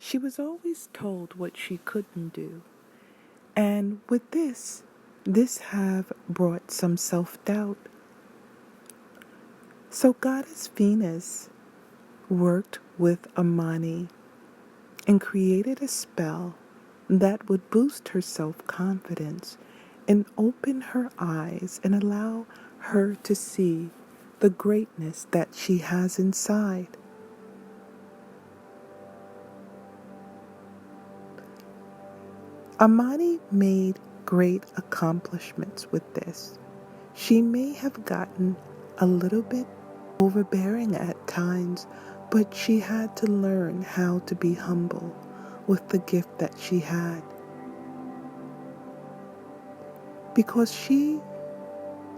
She was always told what she couldn't do. And with this have brought some self-doubt. So Goddess Venus worked with Armani and created a spell that would boost her self-confidence and open her eyes and allow her to see the greatness that she has inside. Armani made great accomplishments with this. She may have gotten a little bit overbearing at times, but she had to learn how to be humble with the gift that she had. Because she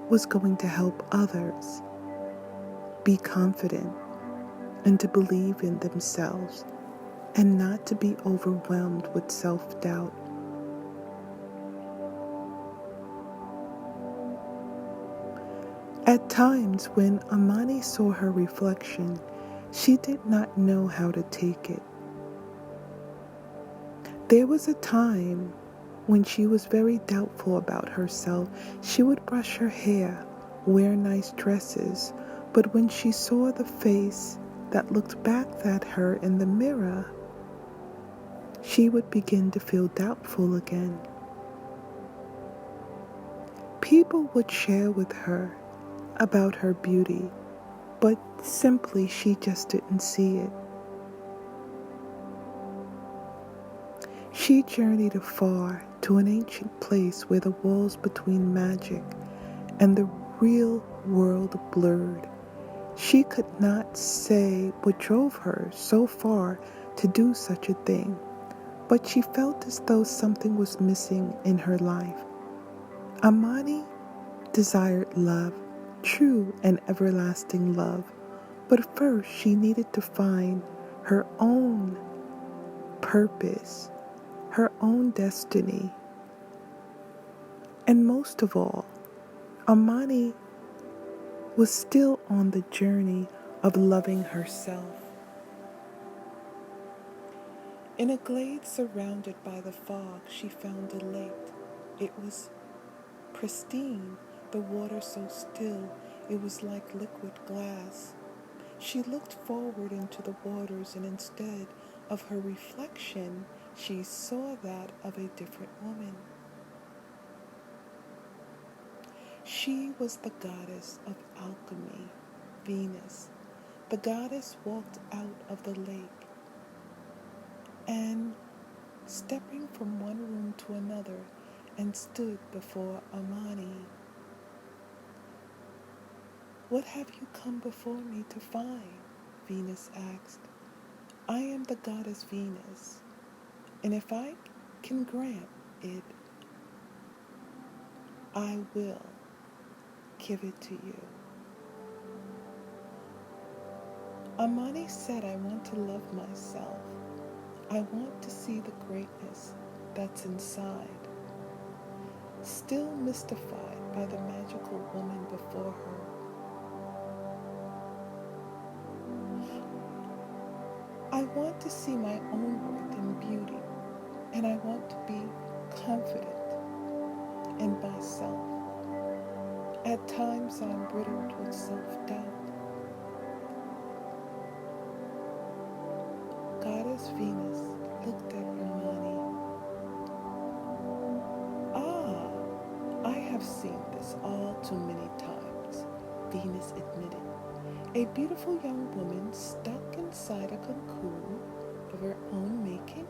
was going to help others be confident and to believe in themselves and not to be overwhelmed with self-doubt. At times when Armani saw her reflection, she did not know how to take it. There was a time when she was very doubtful about herself. She would brush her hair, wear nice dresses, but when she saw the face that looked back at her in the mirror, she would begin to feel doubtful again. People would share with her about her beauty, but simply she just didn't see it. She journeyed afar to an ancient place where the walls between magic and the real world blurred. She could not say what drove her so far to do such a thing, but she felt as though something was missing in her life. Armani desired love, true and everlasting love, but first she needed to find her own purpose, her own destiny. And most of all, Armani was still on the journey of loving herself. In a glade surrounded by the fog, she found a lake. It was pristine, the water so still it was like liquid glass. She looked forward into the waters, and instead of her reflection, she saw that of a different woman. She was the goddess of alchemy, Venus. The goddess walked out of the lake and, stepping from one room to another, and stood before Armani. "What have you come before me to find?" Venus asked. "I am the goddess Venus, and if I can grant it, I will give it to you." Armani said, "I want to love myself. I want to see the greatness that's inside." Still mystified by the magical woman before her, "I want to see my own worth and beauty, and I want to be confident in myself. At times I'm riddled with self-doubt." Goddess Venus looked at Armani. "Ah, I have seen this all too many times," Venus admitted. "A beautiful young woman stuck inside a cocoon of her own making?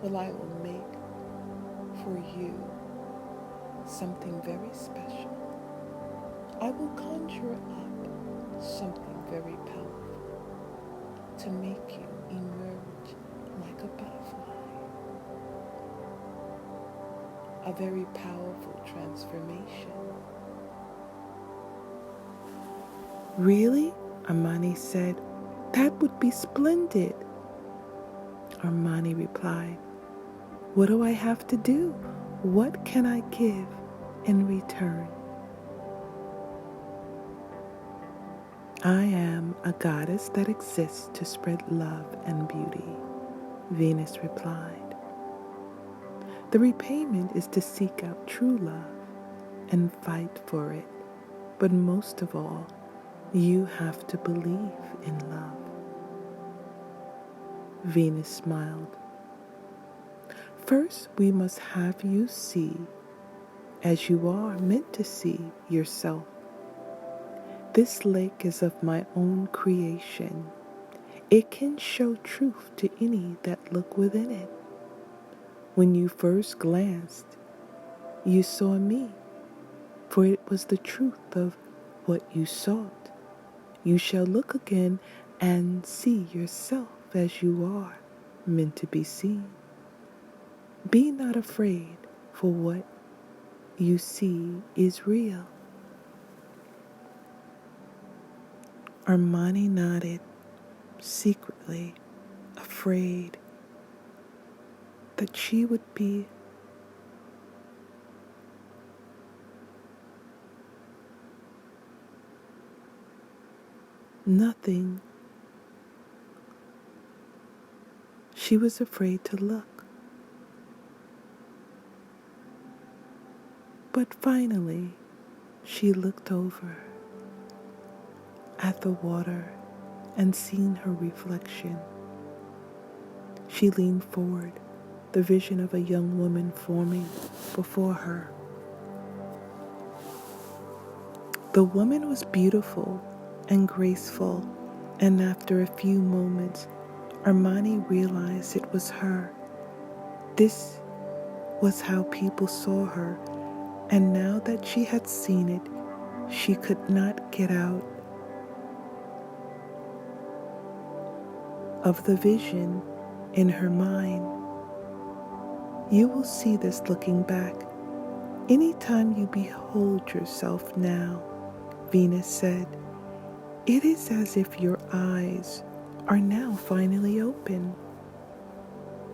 Well, I will make for you something very special. I will conjure up something very powerful to make you emerge like a butterfly. A very powerful transformation." "Really?" Armani said. "That would be splendid." Armani replied, "What do I have to do? What can I give in return? I am a goddess that exists to spread love and beauty. Venus replied. The repayment is to seek out true love and fight for it. But most of all, you have to believe in love. Venus smiled. First, we must have you see as you are meant to see yourself. This lake is of my own creation. It can show truth to any that look within it. When you first glanced, you saw me, for it was the truth of what you sought. You shall look again and see yourself as you are meant to be seen. Be not afraid, for what you see is real. Armani nodded, secretly afraid that she would be nothing. She was afraid to look. But finally, she looked over at the water and seen her reflection. She leaned forward, the vision of a young woman forming before her. The woman was beautiful and graceful, and after a few moments, Armani realized it was her. This was how people saw her, and now that she had seen it, she could not get out of the vision in her mind. You will see this looking back. Anytime you behold yourself now, Venus said, it is as if your eyes are now finally open.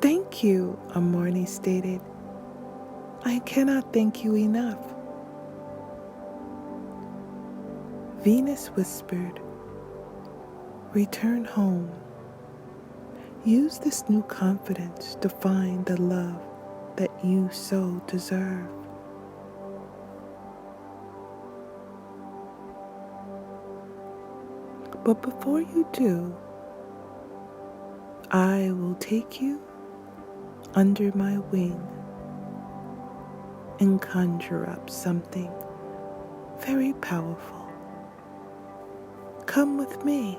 Thank you, Armani stated. I cannot thank you enough. Venus whispered, return home. Use this new confidence to find the love that you so deserve. But before you do, I will take you under my wing and conjure up something very powerful. Come with me.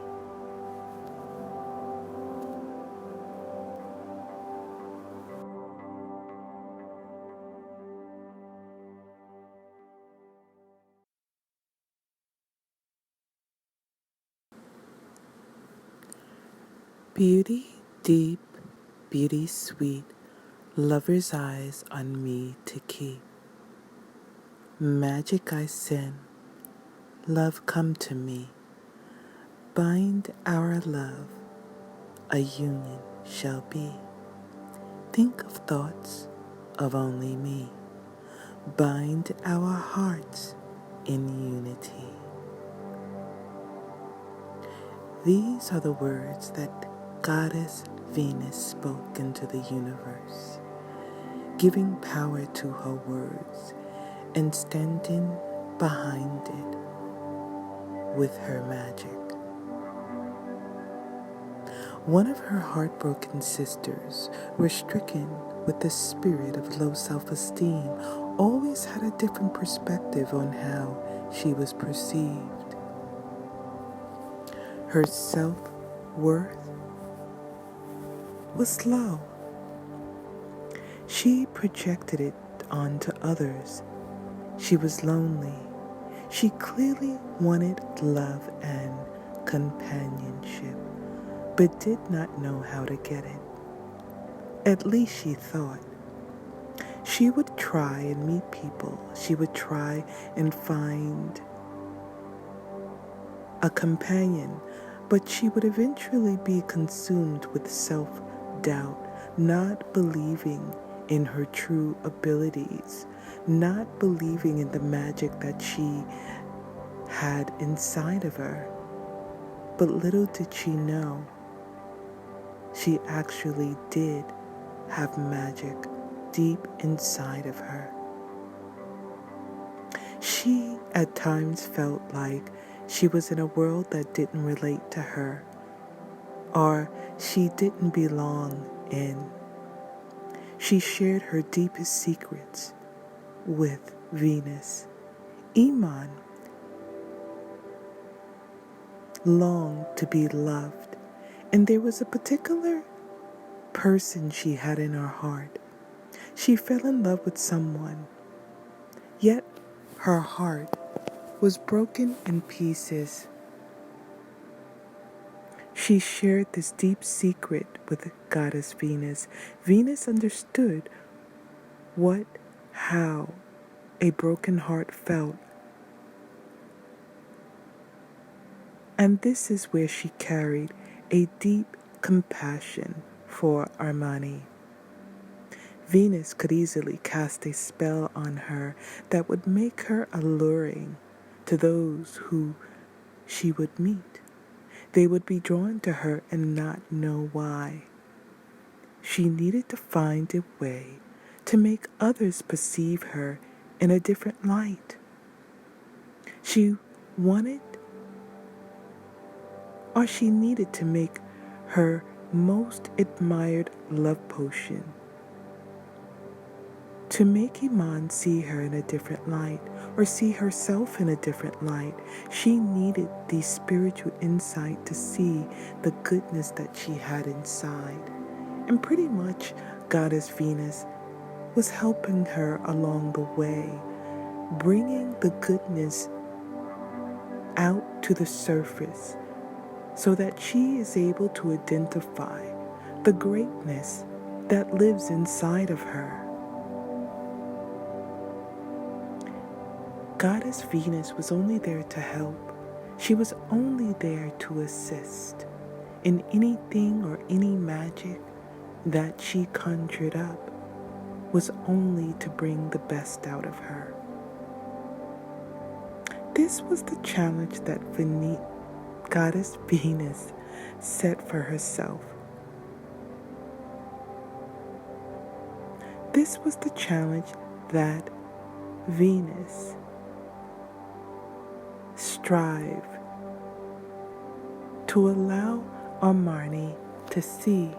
Beauty deep, beauty sweet, lover's eyes on me to keep. Magic I send, love come to me. Bind our love, a union shall be. Think of thoughts of only me. Bind our hearts in unity. These are the words that Goddess Venus spoke into the universe, giving power to her words and standing behind it with her magic. One of her heartbroken sisters was stricken with the spirit of low self-esteem, always had a different perspective on how she was perceived. Her self-worth was low. She projected it onto others. She was lonely. She clearly wanted love and companionship, but did not know how to get it. At least she thought. She would try and meet people. She would try and find a companion, but she would eventually be consumed with self-doubt, not believing in her true abilities, not believing in the magic that she had inside of her. But little did she know, she actually did have magic deep inside of her. She at times felt like she was in a world that didn't relate to her, or she didn't belong in. She shared her deepest secrets with Venus. Iman longed to be loved, and there was a particular person she had in her heart. She fell in love with someone, yet her heart was broken in pieces. She shared this deep secret with Goddess Venus. Venus understood how a broken heart felt. And this is where she carried a deep compassion for Armani. Venus could easily cast a spell on her that would make her alluring to those who she would meet. They would be drawn to her and not know why. She needed to find a way to make others perceive her in a different light. She needed to make her most admired love potion. To make Iman see her in a different light, or see herself in a different light, she needed the spiritual insight to see the goodness that she had inside. And pretty much Goddess Venus was helping her along the way, bringing the goodness out to the surface so that she is able to identify the greatness that lives inside of her. Goddess Venus was only there to help. She was only there to assist in anything or any magic that she conjured up was only to bring the best out of her. This was the challenge that Goddess Venus set for herself. This was the challenge that Venus strive to allow Armani to see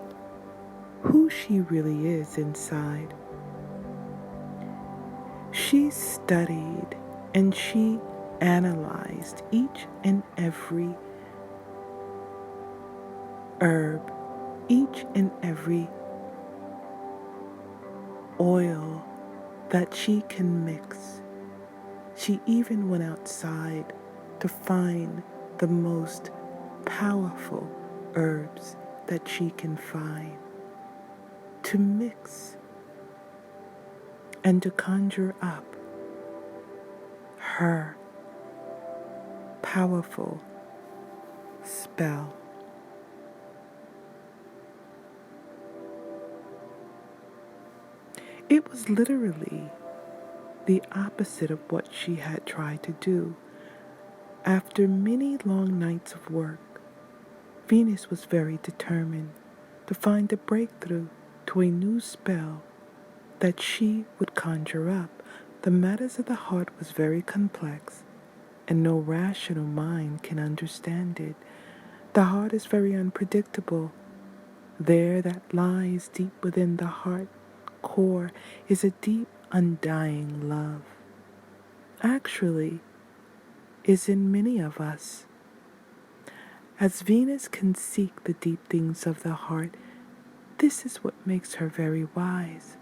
who she really is inside. She studied and she analyzed each and every herb, each and every oil that she can mix. She even went outside to find the most powerful herbs that she can find, to mix and to conjure up her powerful spell. It was literally the opposite of what she had tried to do. After many long nights of work, Venus was very determined to find a breakthrough to a new spell that she would conjure up. The matters of the heart was very complex, and no rational mind can understand it. The heart is very unpredictable. There that lies deep within the heart core is a deep, undying love. Actually, is in many of us. As Venus can seek the deep things of the heart, this is what makes her very wise.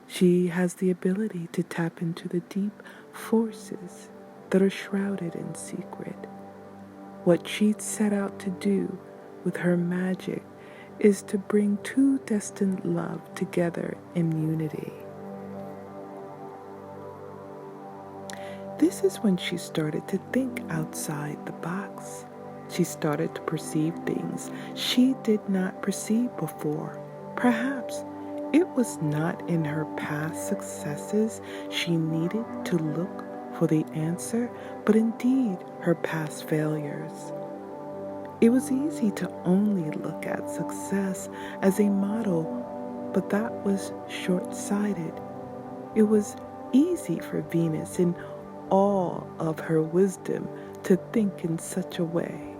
She has the ability to tap into the deep forces that are shrouded in secret. What she set out to do with her magic is to bring two destined love together in unity. This is when she started to think outside the box. She started to perceive things she did not perceive before. Perhaps it was not in her past successes she needed to look for the answer, but indeed her past failures. It was easy to only look at success as a model, but that was short-sighted. It was easy for Venus, in all of her wisdom, to think in such a way.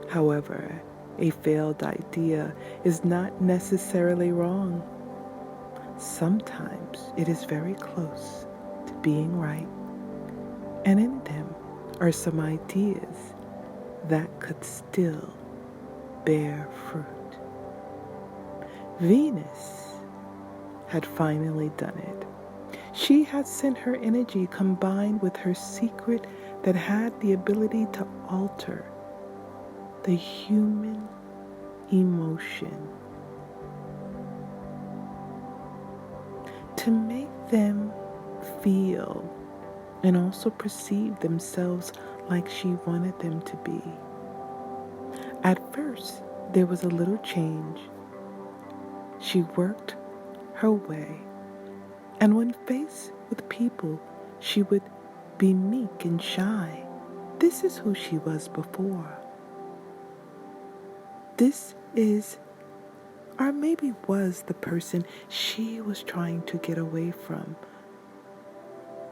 However, a failed idea is not necessarily wrong. Sometimes it is very close to being right, and in them are some ideas that could still bear fruit. Venus had finally done it. She had sent her energy combined with her secret that had the ability to alter the human emotion, to make them feel and also perceive themselves like she wanted them to be. At first, there was a little change. She worked her way, and when faced with people, she would be meek and shy. This is who she was before. This is, or maybe was, the person she was trying to get away from,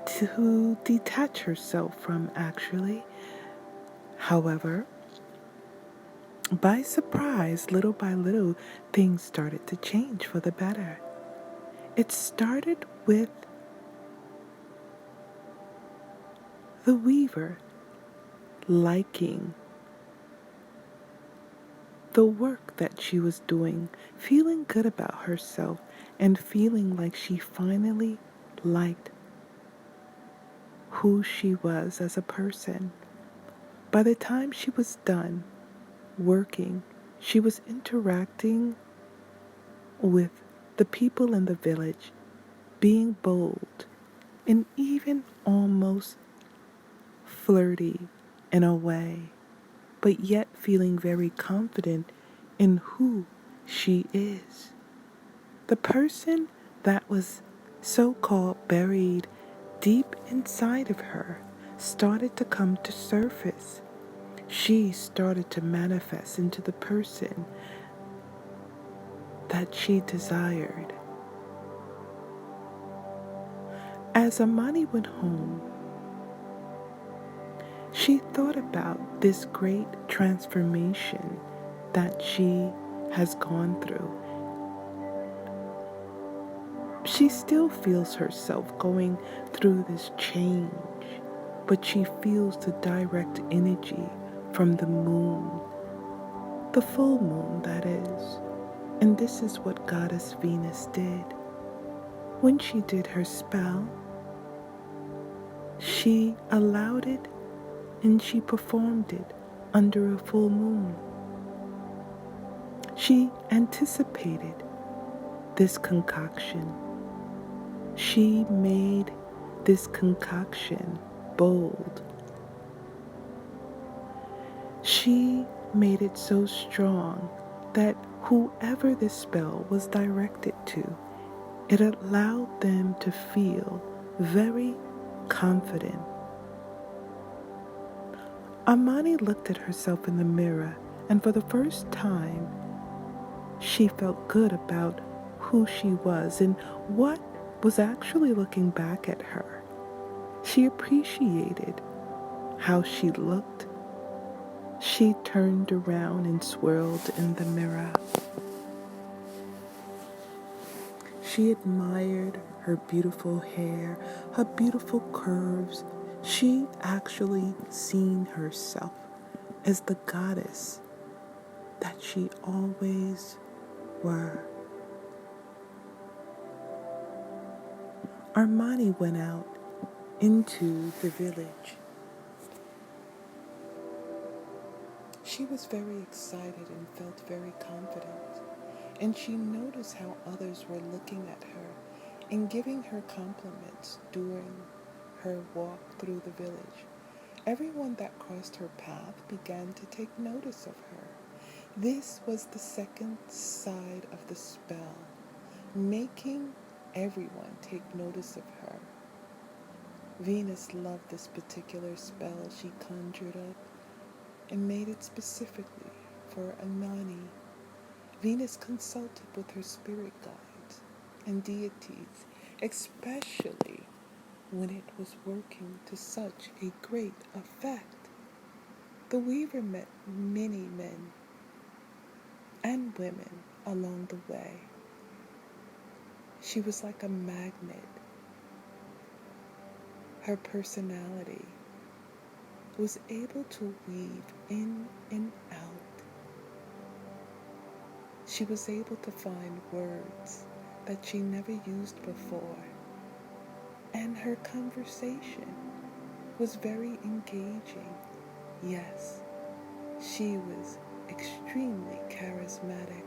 to detach herself from, actually. However, by surprise, little by little, things started to change for the better. It started with the weaver liking the work that she was doing, feeling good about herself, and feeling like she finally liked who she was as a person. By the time she was done working, she was interacting with the people in the village, being bold and even almost flirty in a way, but yet feeling very confident in who she is. The person that was so-called buried deep inside of her started to come to surface. She started to manifest into the person that she desired. As Armani went home, she thought about this great transformation that she has gone through. She still feels herself going through this change, but she feels the direct energy from the moon, the full moon, that is. And this is what Goddess Venus did. When she did her spell, she allowed it and she performed it under a full moon. She anticipated this concoction. She made this concoction bold. She made it so strong that whoever this spell was directed to, it allowed them to feel very confident. Armani looked at herself in the mirror, and for the first time, she felt good about who she was and what was actually looking back at her. She appreciated how she looked. She turned around and swirled in the mirror. She admired her beautiful hair, her beautiful curves. She actually seen herself as the goddess that she always were. Armani went out into the village. She was very excited and felt very confident, and she noticed how others were looking at her and giving her compliments during her walk through the village. Everyone that crossed her path began to take notice of her. This was the second side of the spell, making everyone take notice of her. Venus loved this particular spell she conjured up and made it specifically for Armani, Venus consulted with her spirit guides and deities, especially when it was working to such a great effect. The weaver met many men and women along the way. She was like a magnet. Her personality was able to weave in and out. She was able to find words that she never used before, and her conversation was very engaging. Yes, she was extremely charismatic,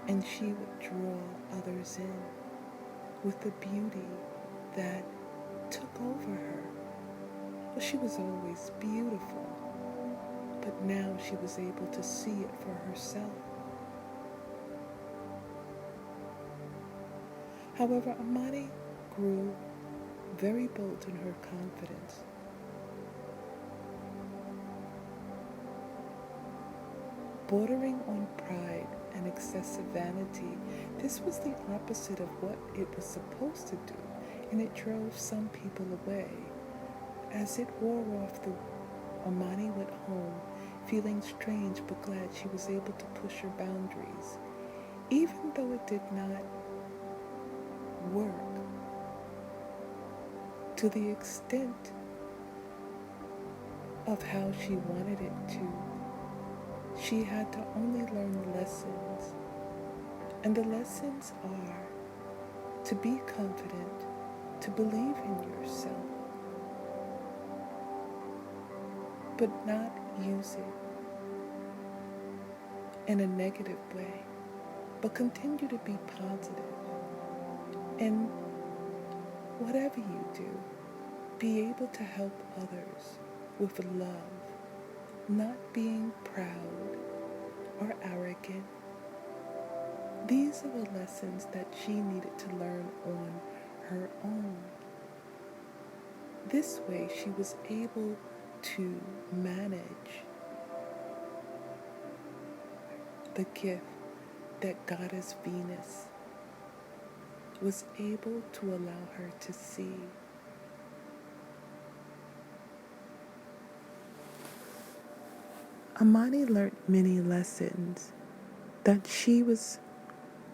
and she would draw others in with the beauty that took over her. Well, she was always beautiful, but now she was able to see it for herself. However, Armani grew very bold in her confidence. Bordering on pride and excessive vanity, this was the opposite of what it was supposed to do, and it drove some people away. As it wore off, Armani went home, feeling strange but glad she was able to push her boundaries, even though it did not work to the extent of how she wanted it to. She had to only learn lessons, and the lessons are to be confident, to believe in yourself, but not use it in a negative way, but continue to be positive. And whatever you do, be able to help others with love, not being proud or arrogant. These are the lessons that she needed to learn on her own. This way she was able to manage the gift that Goddess Venus was able to allow her to see. Armani learned many lessons, that she was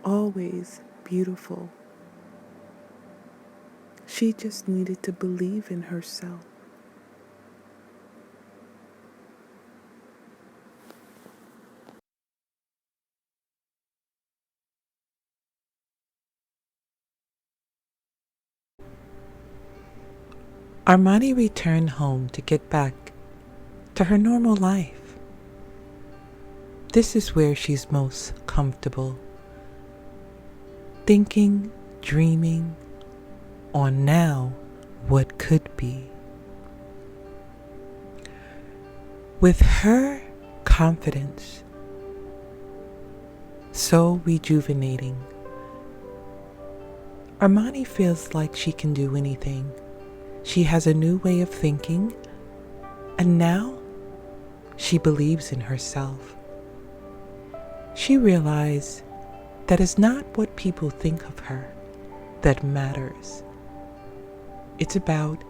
always beautiful. She just needed to believe in herself. Armani returned home to get back to her normal life. This is where she's most comfortable, thinking, dreaming on now what could be. With her confidence so rejuvenating, Armani feels like she can do anything. She has a new way of thinking, and now she believes in herself. She realized that it's not what people think of her that matters. It's about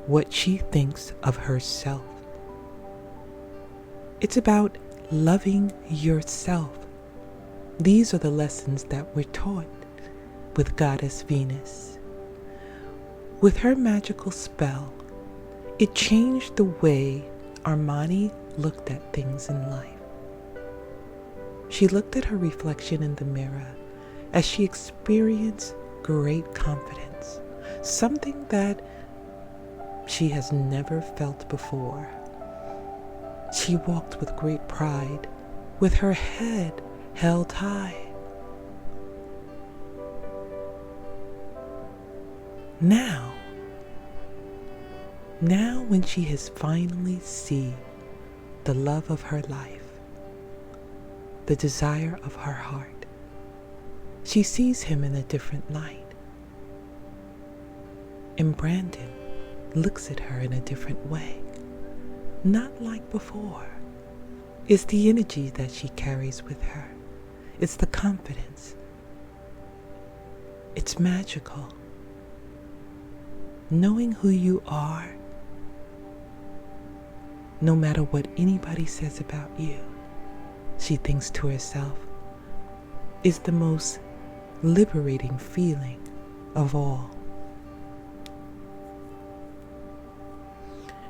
what she thinks of herself. It's about loving yourself. These are the lessons that we're taught with Goddess Venus. With her magical spell, it changed the way Armani looked at things in life. She looked at her reflection in the mirror as she experienced great confidence, something that she has never felt before. She walked with great pride, with her head held high. Now when she has finally seen the love of her life, the desire of her heart, she sees him in a different light. And Brandon looks at her in a different way, not like before. It's the energy that she carries with her. It's the confidence. It's magical. Knowing who you are, no matter what anybody says about you, she thinks to herself, is the most liberating feeling of all.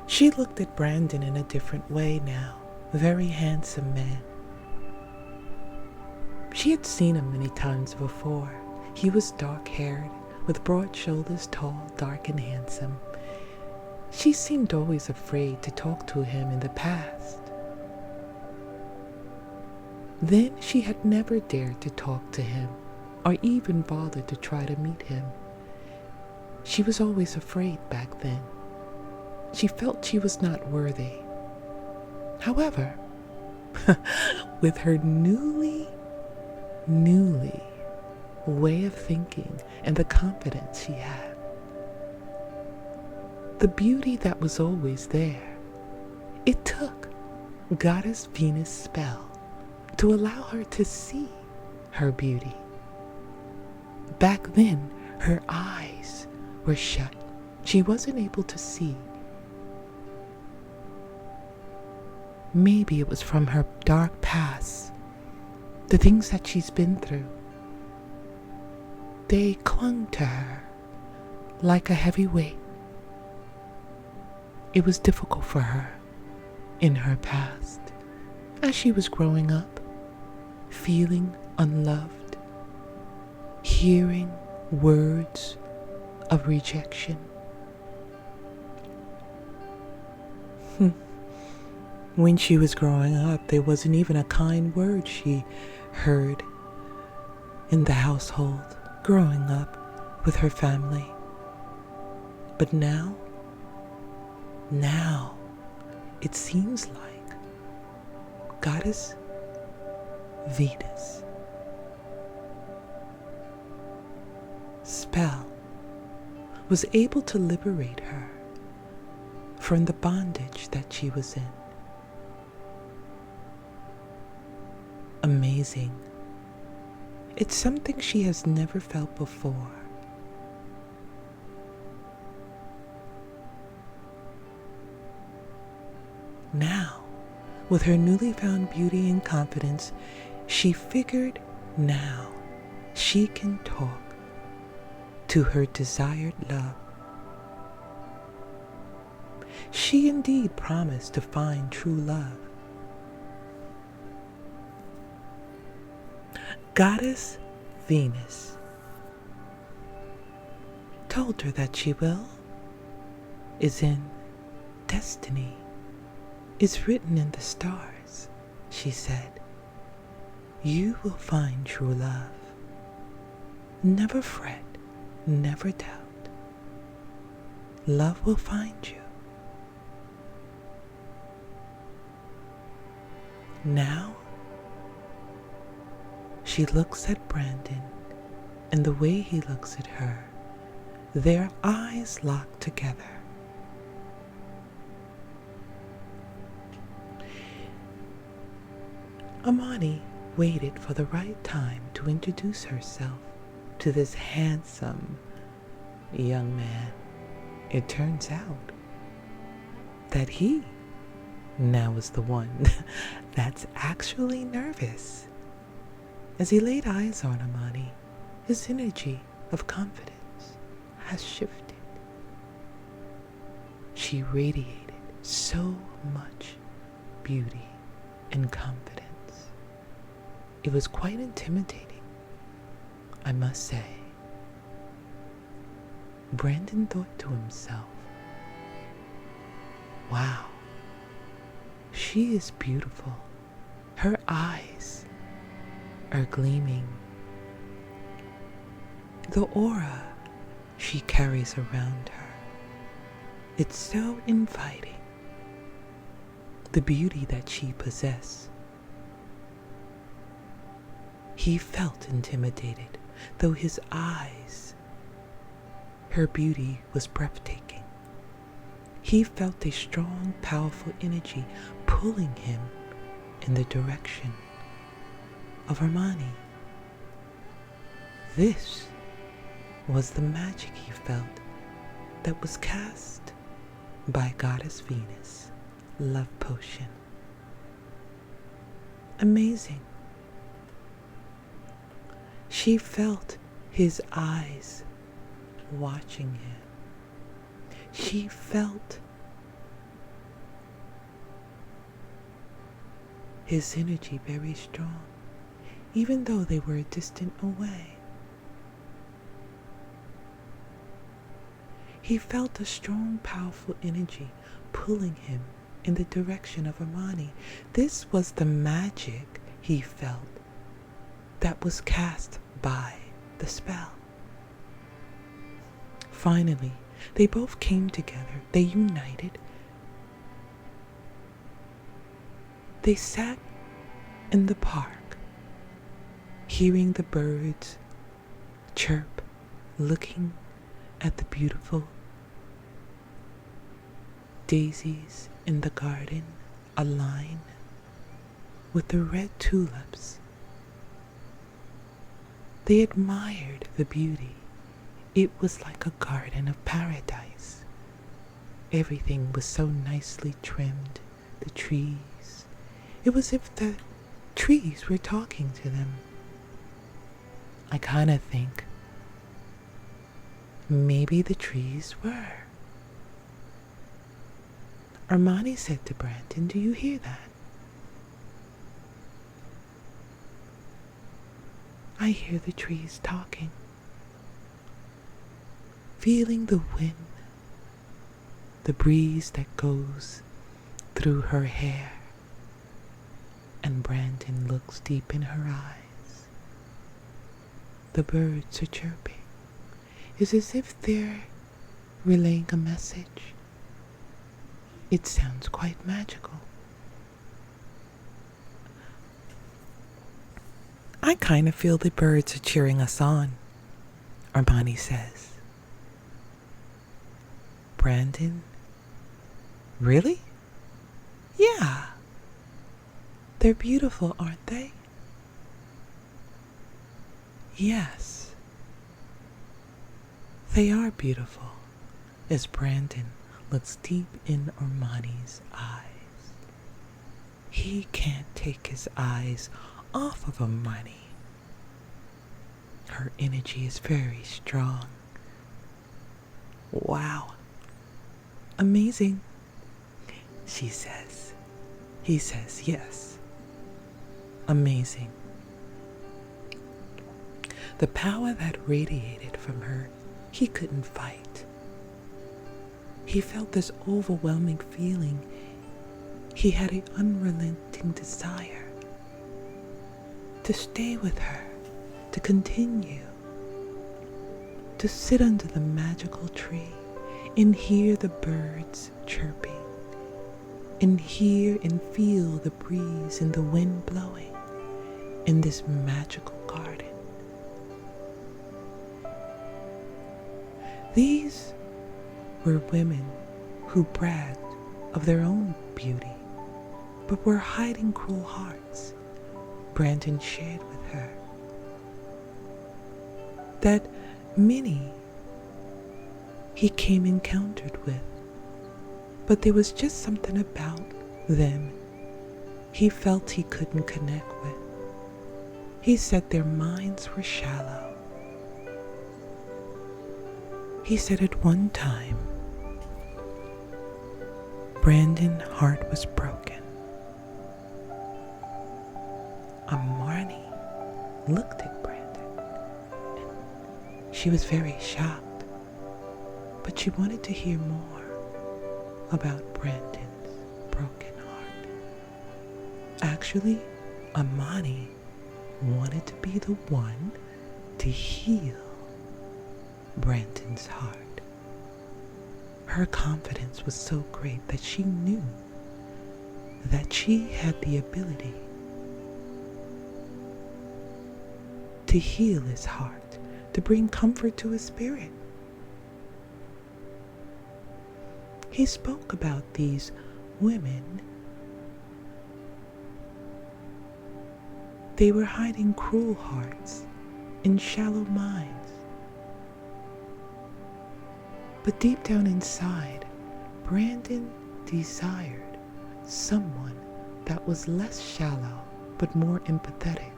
She looked at Brandon in a different way now. A very handsome man. She had seen him many times before. He was dark-haired, with broad shoulders, tall, dark, and handsome. She seemed always afraid to talk to him in the past. Then she had never dared to talk to him, or even bothered to try to meet him. She was always afraid back then. She felt she was not worthy. However, with her newly way of thinking and the confidence she had, the beauty that was always there, it took Goddess Venus' spell to allow her to see her beauty. Back then, her eyes were shut. She wasn't able to see. Maybe it was from her dark past, the things that she's been through. They clung to her like a heavy weight. It was difficult for her in her past, as she was growing up, feeling unloved, hearing words of rejection. When she was growing up, there wasn't even a kind word she heard in the household growing up with her family. But now, it seems like Goddess Venus' spell was able to liberate her from the bondage that she was in. Amazing. It's something she has never felt before. Now, with her newly found beauty and confidence, she figured now she can talk to her desired love. She indeed promised to find true love. Goddess Venus told her that she will, is in destiny, is written in the stars. She said, you will find true love. Never fret, never doubt. Love will find you. Now, she looks at Brandon, and the way he looks at her, their eyes lock together. Armani waited for the right time to introduce herself to this handsome young man. It turns out that he now is the one that's actually nervous. As he laid eyes on Armani, his energy of confidence has shifted. She radiated so much beauty and confidence. It was quite intimidating, I must say. Brandon thought to himself, wow, she is beautiful. Her eyes are gleaming. The aura she carries around her, it's so inviting. The beauty that she possesses. He felt intimidated, though his eyes, her beauty was breathtaking. He felt a strong, powerful energy pulling him in the direction of Armani. This was the magic he felt that was cast by Goddess Venus' love potion. Amazing. She felt his eyes watching him. She felt his energy very strong, even though they were distant away. He felt a strong, powerful energy pulling him in the direction of Armani. This was the magic he felt that was cast by the spell. Finally, they both came together. They united. They sat in the park, hearing the birds chirp, looking at the beautiful daisies in the garden align with the red tulips. They admired the beauty. It was like a garden of paradise. Everything was so nicely trimmed, the trees. It was as if the trees were talking to them. I kind of think maybe the trees were. Armani said to Brandon, "Do you hear that?" "I hear the trees talking." Feeling the wind, the breeze that goes through her hair, and Brandon looks deep in her eyes. The birds are chirping. It's as if they're relaying a message. It sounds quite magical. "I kind of feel the birds are cheering us on," Armani says. Brandon, "Really?" "Yeah. They're beautiful, aren't they?" "Yes. They are beautiful," as Brandon looks deep in Armani's eyes. He can't take his eyes off of Armani. Her energy is very strong. "Wow. Amazing," she says. He says, "Yes. Amazing." The power that radiated from her, he couldn't fight. He felt this overwhelming feeling. He had an unrelenting desire to stay with her, to continue, to sit under the magical tree and hear the birds chirping, and hear and feel the breeze and the wind blowing in this magical garden. These were women who bragged of their own beauty, but were hiding cruel hearts. Brandon shared with her that many he came encountered with, but there was just something about them he felt he couldn't connect with. He said their minds were shallow. He said at one time, Brandon's heart was broken. Armani looked at Brandon, and she was very shocked, but she wanted to hear more about Brandon's broken heart. Actually, Armani wanted to be the one to heal Brandon's heart. Her confidence was so great that she knew that she had the ability to heal his heart, to bring comfort to his spirit. He spoke about these women They were hiding cruel hearts in shallow minds. But deep down inside, Brandon desired someone that was less shallow but more empathetic.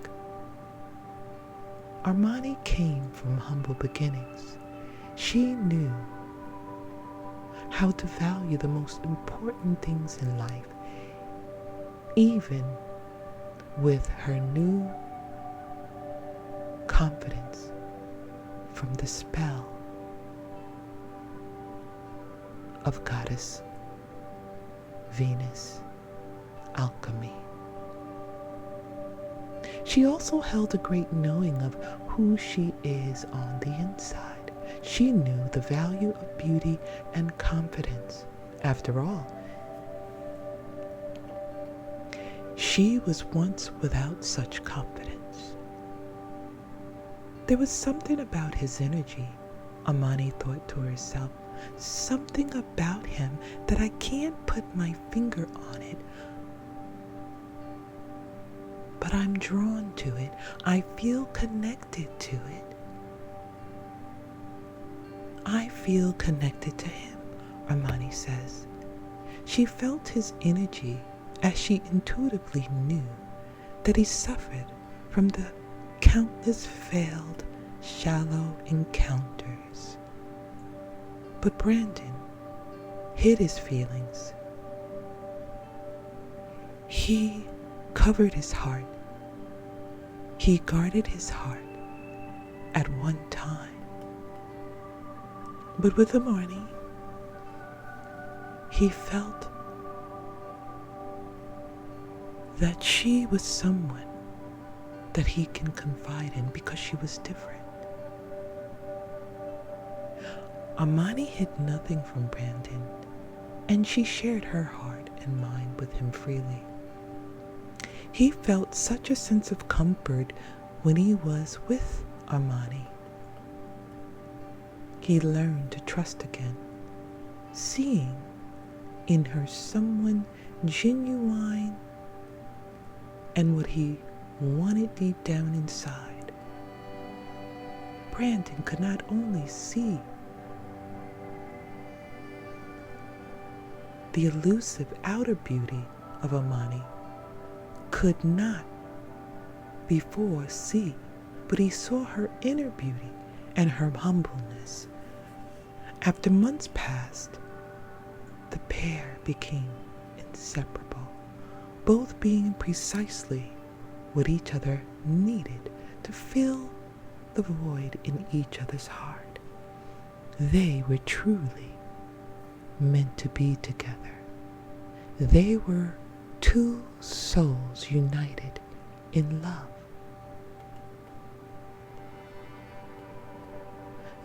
Armani came from humble beginnings. She knew how to value the most important things in life, even with her new confidence from the spell of goddess Venus alchemy. She also held a great knowing of who she is on the inside. She knew the value of beauty and confidence. After all, she was once without such confidence. There was something about his energy, Armani thought to herself. Something about him that I can't put my finger on it, but I'm drawn to it. I feel connected to it. I feel connected to him, Armani says. She felt his energy as she intuitively knew that he suffered from the countless failed, shallow encounters. But Brandon hid his feelings. He covered his heart. He guarded his heart at one time. But with Armani, he felt that she was someone that he can confide in because she was different. Armani hid nothing from Brandon, and she shared her heart and mind with him freely. He felt such a sense of comfort when he was with Armani. He learned to trust again, seeing in her someone genuine and what he wanted deep down inside. Brandon could not only see the elusive outer beauty of Armani, could not before see, but he saw her inner beauty and her humbleness. After months passed, the pair became inseparable, both being precisely what each other needed to fill the void in each other's heart. They were truly meant to be together. They were two souls united in love.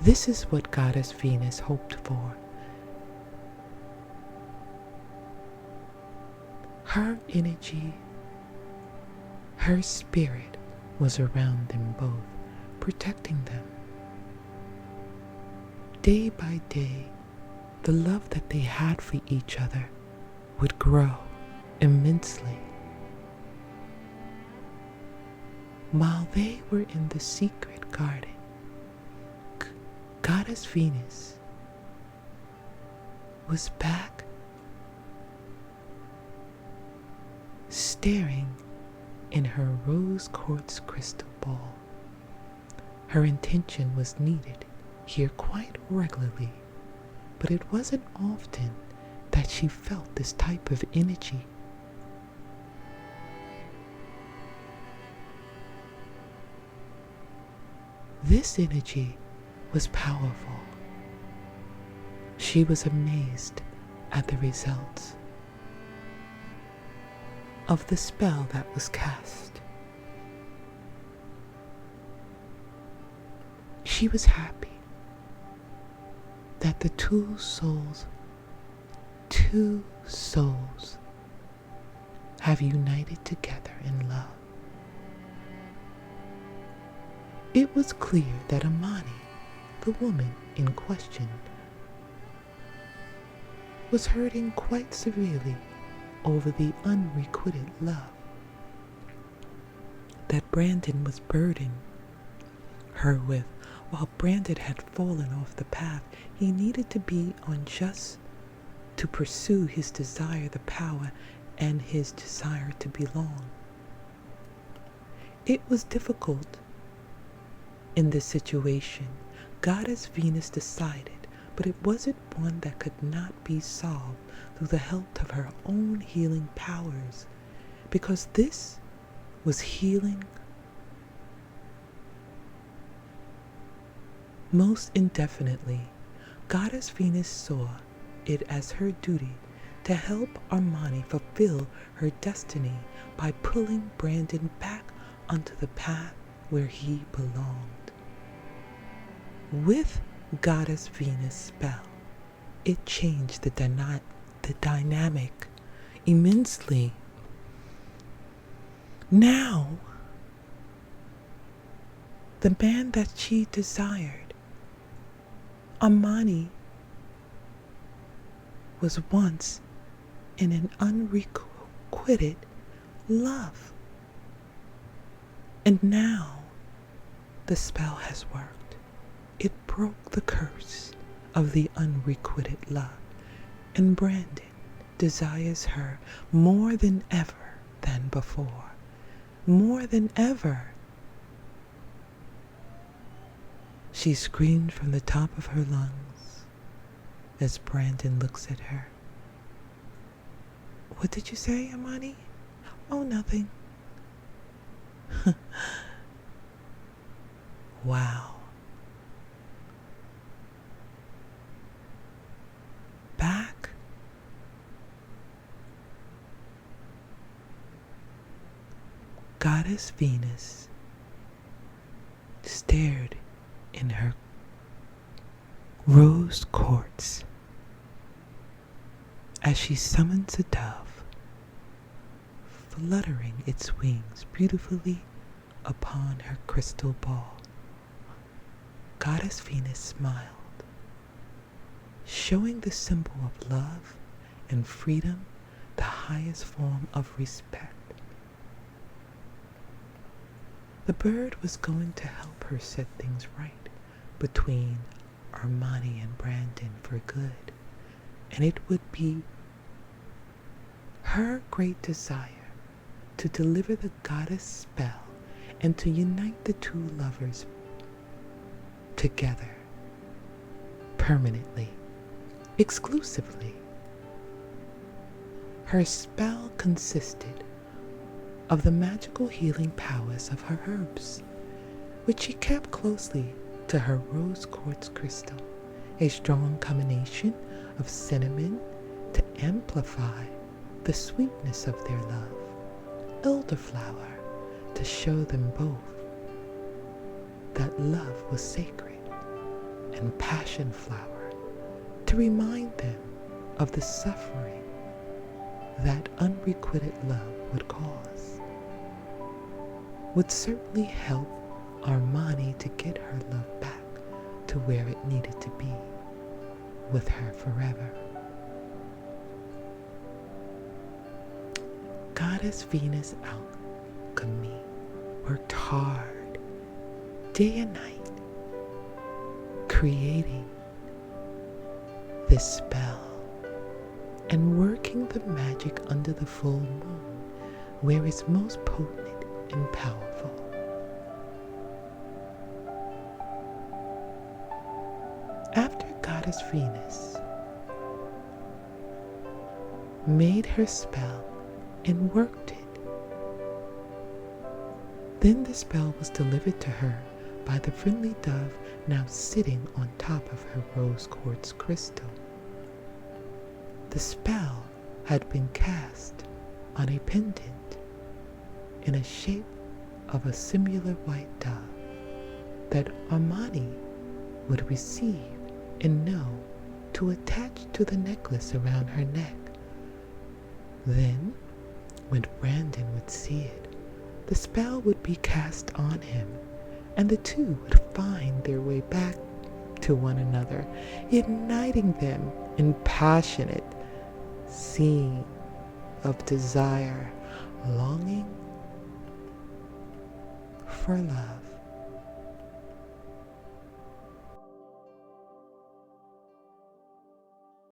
This is what Goddess Venus hoped for. Her energy, her spirit was around them both, protecting them. Day by day, the love that they had for each other would grow immensely. While they were in the secret garden, Goddess Venus was back, staring in her rose quartz crystal ball. Her intention was needed here quite regularly, but it wasn't often that she felt this type of energy. This energy was powerful. She was amazed at the results of the spell that was cast. She was happy that the two souls have united together in love. It was clear that Armani, the woman in question, was hurting quite severely over the unrequited love that Brandon was burdening her with. While Brandon had fallen off the path he needed to be on just to pursue his desire, the power, and his desire to belong. It was difficult in this situation. Goddess Venus decided, but it wasn't one that could not be solved through the help of her own healing powers, because this was healing most indefinitely. Goddess Venus saw it as her duty to help Armani fulfill her destiny by pulling Brandon back onto the path where he belonged. With Goddess Venus' spell, it changed the dynamic immensely. Now, the man that she desired, Armani, was once in an unrequited love. And now the spell has worked. It broke the curse of the unrequited love, and Brandon desires her more than ever than before. More than ever. She screamed from the top of her lungs as Brandon looks at her. What did you say, Armani? Oh, nothing. Wow. Back. Goddess Venus stared in her rose quartz as she summons a dove, fluttering its wings beautifully upon her crystal ball. Goddess Venus smiled, showing the symbol of love and freedom, the highest form of respect. The bird was going to help her set things right between Armani and Brandon for good, and it would be her great desire to deliver the goddess spell and to unite the two lovers together permanently, exclusively. Her spell consisted of the magical healing powers of her herbs, which she kept closely to her rose quartz crystal, a strong combination of cinnamon to amplify the sweetness of their love, elderflower to show them both that love was sacred, and passion flower to remind them of the suffering that unrequited love would cause, would certainly help Armani to get her love back to where it needed to be, with her forever. Goddess Venus alchemy worked hard, day and night, creating this spell and working the magic under the full moon, where it's most potent and powerful. After Goddess Venus made her spell and worked it, then the spell was delivered to her by the friendly dove now sitting on top of her rose quartz crystal. The spell had been cast on a pendant in a shape of a similar white dove that Armani would receive and know to attach to the necklace around her neck. Then, when Brandon would see it, the spell would be cast on him, and the two would find their way back to one another, uniting them in passionate scene of desire, longing, for love.